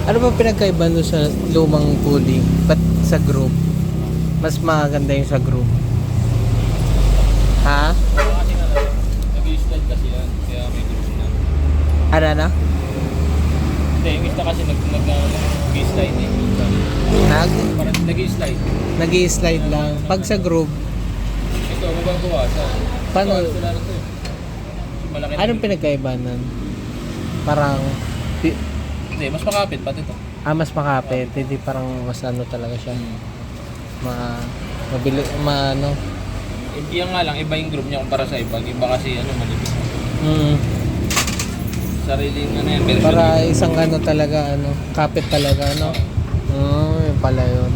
Ano ba pinagkaiba doon sa lumang pulley? Ba't sa group? Mas maganda yung sa group. Ha? Kasi na nag-i-slide kasi yan, kaya may group na. Ano na? Hindi, yung isa kasi nag-i-slide eh. Parang nag-i-slide. Nag-i-slide lang. Pag sa group, Ito, mababawasan. paano? Ito, wala na to eh. Malaki na Anong group. pinagkaiba nun? Parang, Hindi, mas makapit pati ito. mas makapit. Hindi parang mas ano talaga siya. Mabili, ano. Yan nga lang, iba yung group niya kumpara sa iba. Iba kasi ano, malipit. Mm. Sariling ano yan, version. Para isang ano talaga, ano, kapit talaga, ano. Yun pala yun.